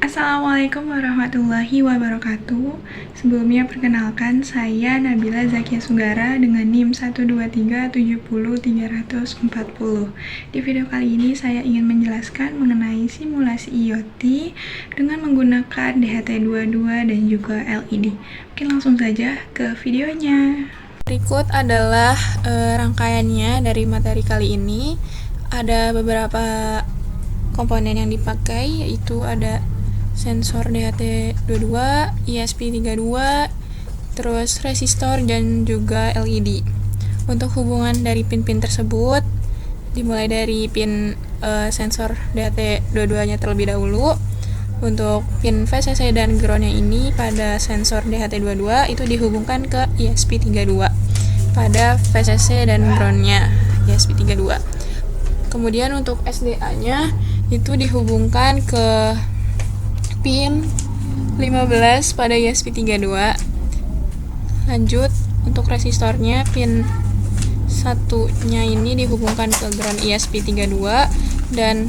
Assalamualaikum warahmatullahi wabarakatuh. Sebelumnya perkenalkan, saya Nabila Zakia Sunggara dengan NIM 123700340. Di video kali ini saya ingin menjelaskan mengenai simulasi IoT dengan menggunakan DHT22 dan juga LED. Mungkin langsung saja ke videonya. Berikut adalah rangkaiannya dari materi kali ini. Ada beberapa komponen yang dipakai, yaitu ada sensor DHT22, ESP32, terus resistor dan juga LED. Untuk hubungan dari pin-pin tersebut dimulai dari pin sensor DHT22-nya terlebih dahulu. Untuk pin VCC dan ground-nya ini pada sensor DHT22 itu dihubungkan ke ESP32 pada VCC dan ground-nya ESP32. Kemudian untuk SDA-nya itu dihubungkan ke pin 15 pada ESP32. Lanjut, untuk resistornya pin 1-nya ini dihubungkan ke ground ESP32 dan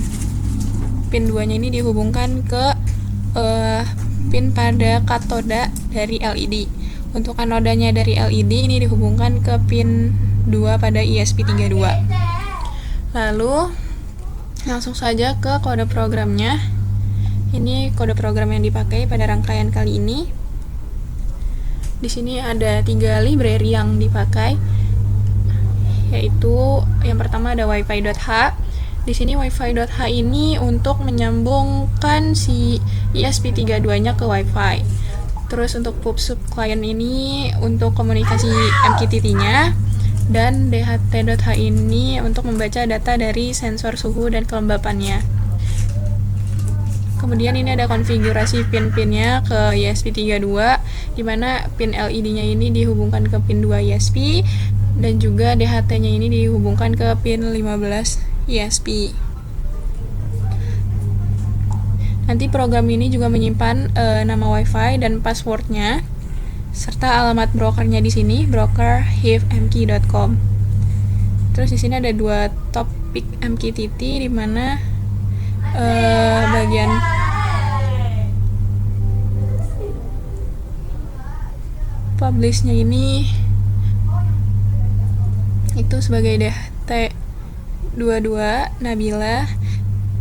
pin 2-nya ini dihubungkan ke pin pada katoda dari LED. Untuk anodanya dari LED ini dihubungkan ke pin 2 pada ESP32. Lalu langsung saja ke kode programnya. Ini kode program yang dipakai pada rangkaian kali ini. Di sini ada 3 library yang dipakai, yaitu yang pertama ada wifi.h. Di sini wifi.h ini untuk menyambungkan si ESP32-nya ke wifi. Terus untuk pubsub client ini untuk komunikasi MQTT-nya, dan DHT.h ini untuk membaca data dari sensor suhu dan kelembapannya. Kemudian ini ada konfigurasi pin-pinnya ke ESP32, di mana pin LED-nya ini dihubungkan ke pin 2 ESP, dan juga DHT-nya ini dihubungkan ke pin 15 ESP. Nanti program ini juga menyimpan nama WiFi dan passwordnya, serta alamat brokernya di sini, broker-hivemkey.com. Terus di sini ada 2 topik MQTT, di mana bagian publish-nya ini itu sebagai DHT22 Nabila.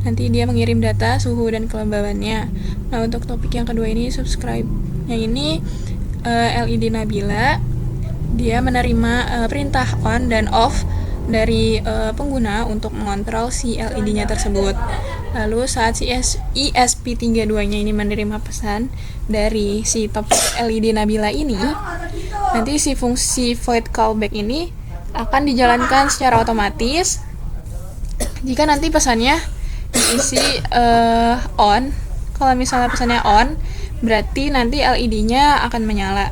Nanti dia mengirim data suhu dan kelembabannya. Nah, untuk topik yang kedua ini subscribe-nya ini LED Nabila. Dia menerima perintah on dan off dari pengguna untuk mengontrol si LED-nya tersebut. Lalu saat si ESP32-nya ini menerima pesan dari si topik LED Nabila ini, nanti si fungsi void callback ini akan dijalankan secara otomatis. Jika nanti pesannya diisi on, kalau misalnya pesannya on, berarti nanti LED-nya akan menyala.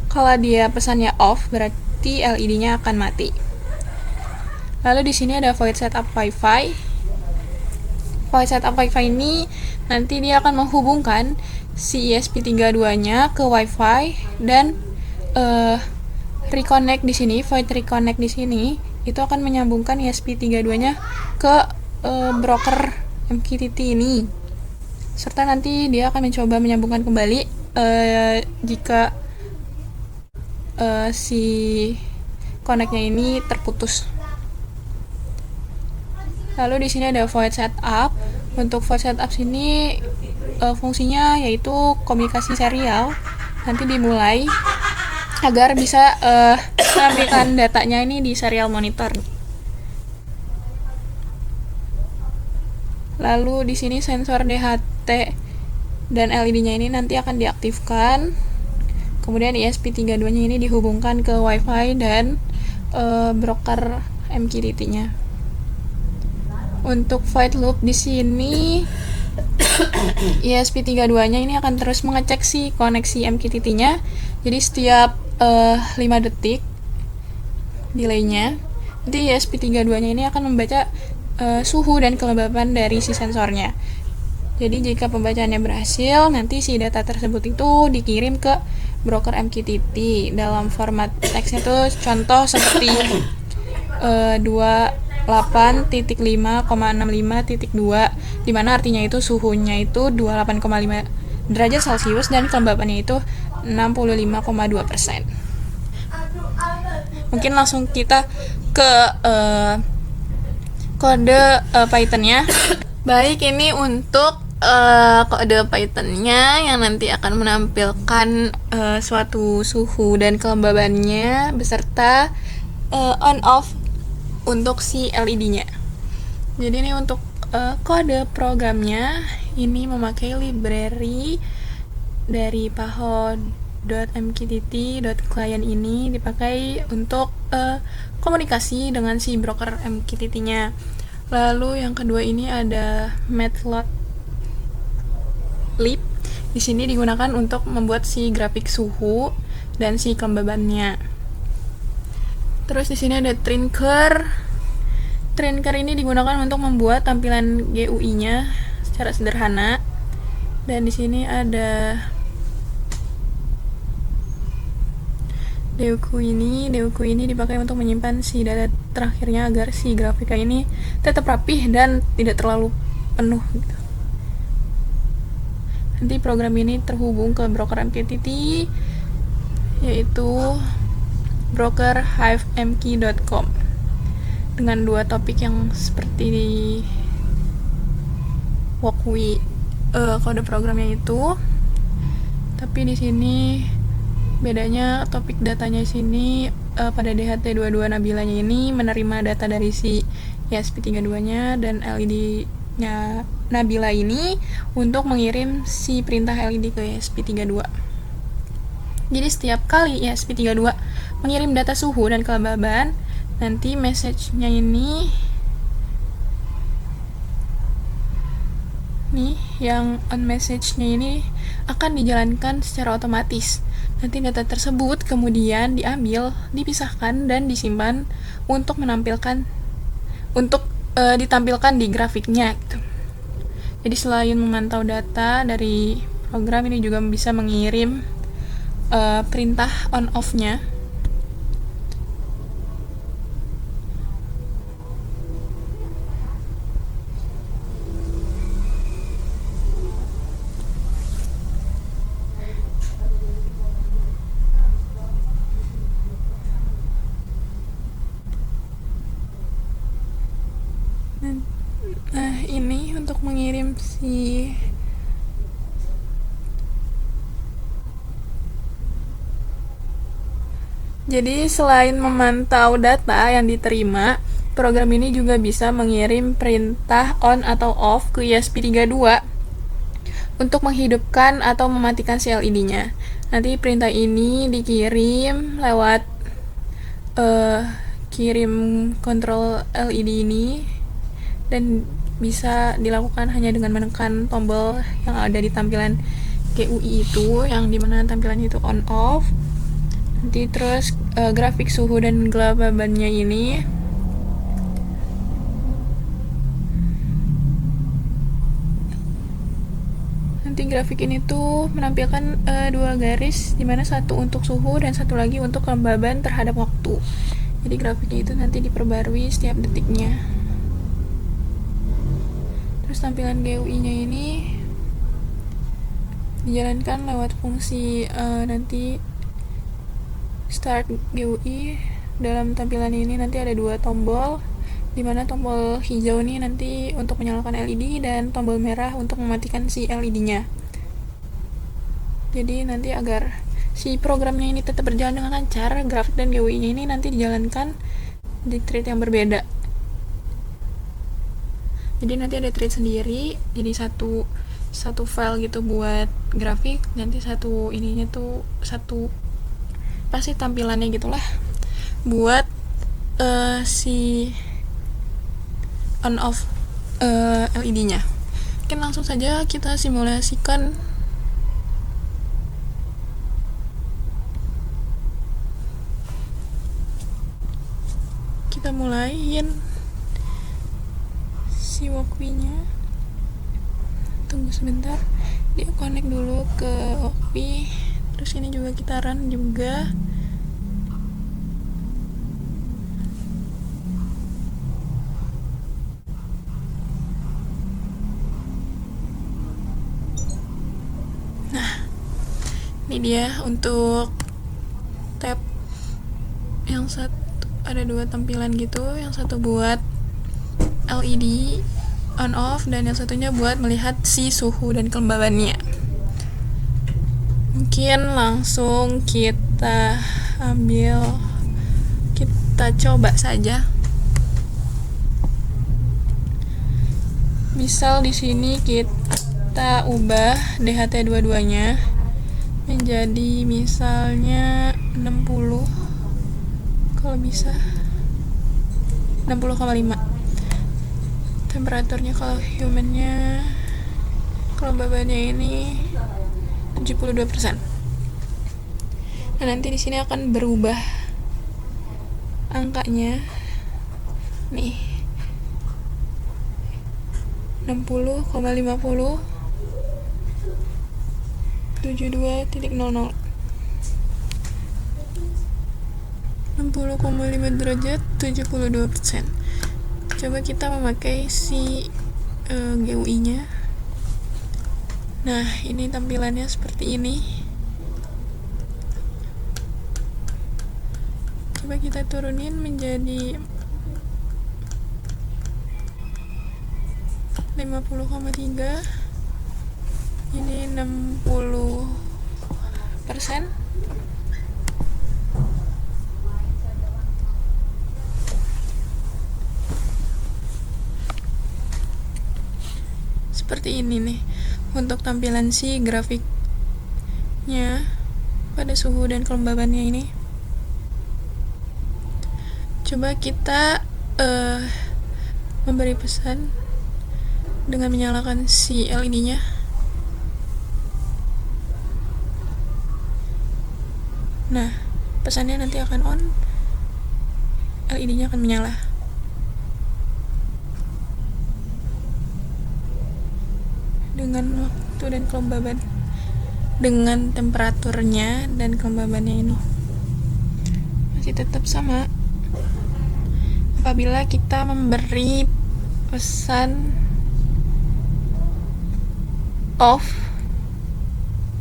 Kalau dia pesannya off, berarti LED-nya akan mati. Lalu di sini ada void setup Wi-Fi. Void setup Wi-Fi ini nanti dia akan menghubungkan si ESP32-nya ke Wi-Fi, dan reconnect di sini, void reconnect di sini itu akan menyambungkan ESP32-nya ke broker MQTT ini. Serta nanti dia akan mencoba menyambungkan kembali jika si connect-nya ini terputus. Lalu di sini ada void setup. Untuk void setup sini fungsinya yaitu komunikasi serial. Nanti dimulai agar bisa menampilkan datanya ini di serial monitor. Lalu di sini sensor DHT dan LED-nya ini nanti akan diaktifkan. Kemudian ESP32-nya ini dihubungkan ke Wi-Fi dan broker MQTT-nya. Untuk void loop di sini ESP32-nya ini akan terus mengecek si koneksi MQTT-nya. Jadi setiap 5 detik delay-nya, nanti ESP32-nya ini akan membaca suhu dan kelembapan dari si sensornya. Jadi jika pembacaannya berhasil, nanti si data tersebut itu dikirim ke broker MQTT dalam format teksnya tuh contoh seperti 2 28.5,65.2, dimana artinya itu suhunya itu 28,5 derajat Celcius dan kelembabannya itu 65,2%. Mungkin langsung kita ke kode Python-nya. Baik, ini untuk kode Python-nya yang nanti akan menampilkan suatu suhu dan kelembabannya beserta on off untuk si LED-nya. Jadi ini untuk kode programnya ini memakai library dari paho.mqtt.client ini dipakai untuk komunikasi dengan si broker MQTT-nya. Lalu yang kedua ini ada matplotlib. Di sini digunakan untuk membuat si grafik suhu dan si kelembabannya. Terus di sini ada Trinker. Trinker ini digunakan untuk membuat tampilan GUI-nya secara sederhana. Dan di sini ada Deuku ini dipakai untuk menyimpan si data terakhirnya agar si grafika ini tetap rapih dan tidak terlalu penuh gitu. Nanti program ini terhubung ke broker MQTT yaitu broker hivemq.com dengan dua topik yang seperti walkWe kode programnya itu. Tapi di sini bedanya topik datanya sini pada DHT22 Nabilanya ini menerima data dari si ESP32-nya dan LED-nya Nabila ini untuk mengirim si perintah LED ke ESP32. Jadi setiap kali ESP32 mengirim data suhu dan kelembaban, nanti message-nya ini nih yang on message-nya ini akan dijalankan secara otomatis. Nanti data tersebut kemudian diambil, dipisahkan dan disimpan untuk ditampilkan di grafiknya gitu. Jadi selain memantau data dari program ini juga bisa mengirim perintah on off-nya. Nah, ini untuk mengirim si Jadi selain memantau data yang diterima, program ini juga bisa mengirim perintah on atau off ke ESP32 untuk menghidupkan atau mematikan si LED-nya. Nanti perintah ini dikirim lewat kirim kontrol LED ini dan bisa dilakukan hanya dengan menekan tombol yang ada di tampilan GUI itu, yang dimana tampilan itu on off. Nanti terus grafik suhu dan kelembabannya ini nanti grafik ini tuh menampilkan dua garis, dimana satu untuk suhu dan satu lagi untuk kelembaban terhadap waktu. Jadi grafiknya itu nanti diperbarui setiap detiknya. Terus tampilan GUI-nya ini dijalankan lewat fungsi nanti start GUI. Dalam tampilan ini nanti ada dua tombol, dimana tombol hijau ini nanti untuk menyalakan LED dan tombol merah untuk mematikan si LED-nya. Jadi nanti agar si programnya ini tetap berjalan dengan lancar, grafik dan GUI-nya ini nanti dijalankan di thread yang berbeda. Jadi nanti ada thread sendiri, jadi satu file gitu buat grafik, nanti satu ininya tuh satu pasti tampilannya gitulah buat si on off LED-nya. Oke, langsung saja kita simulasikan. Kita mulain si walkWe-nya. Tunggu sebentar, dia connect dulu ke walkWe. Terus ini juga kita run juga. Ini dia untuk tab yang satu, ada dua tampilan gitu, yang satu buat LED on off dan yang satunya buat melihat si suhu dan kelembabannya. Mungkin langsung kita coba saja. Misal di sini kita ubah DHT dua-duanya menjadi misalnya 60, kalau bisa 60,5. Temperaturnya kalau humannya, kelembabannya ini 72%. Nah, nanti di sini akan berubah angkanya nih, 60,50, 72.00, 60,5 derajat, 72%. Coba kita memakai si GUI nya. Nah, ini tampilannya seperti ini. Coba kita turunin menjadi 50,3. Ini 60%. Seperti ini nih untuk tampilan si grafiknya pada suhu dan kelembabannya ini. Coba kita memberi pesan dengan menyalakan si LED nya. Nah, pesannya nanti akan on, LED nya akan menyala. Dengan waktu dan kelembaban, dengan temperaturnya dan kelembabannya ini masih tetap sama. Apabila kita memberi pesan off,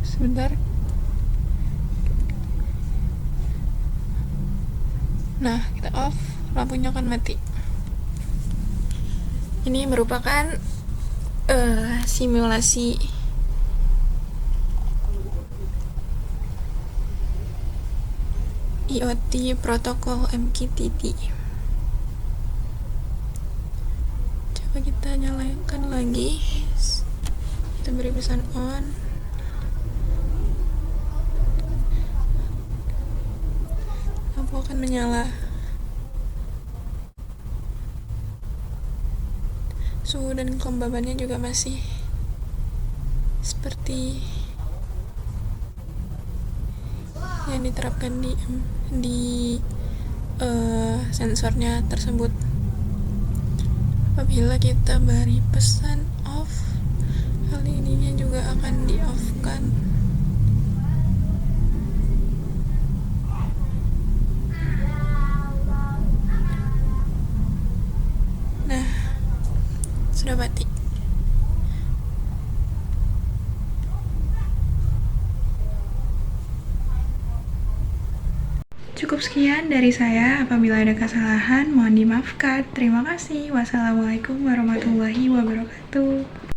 sebentar. Nah, kita off, lampunya akan mati. Ini merupakan simulasi IoT protokol MQTT. Coba kita nyalakan lagi, kita beri pesan on. Lampu akan menyala. Suhu dan kelembabannya juga masih seperti yang diterapkan di sensornya tersebut. Apabila kita beri pesan off, LED-nya juga akan di-off-kan. Nah, sudah mati. Cukup sekian dari saya. Apabila ada kesalahan, mohon dimaafkan. Terima kasih. Wassalamualaikum warahmatullahi wabarakatuh.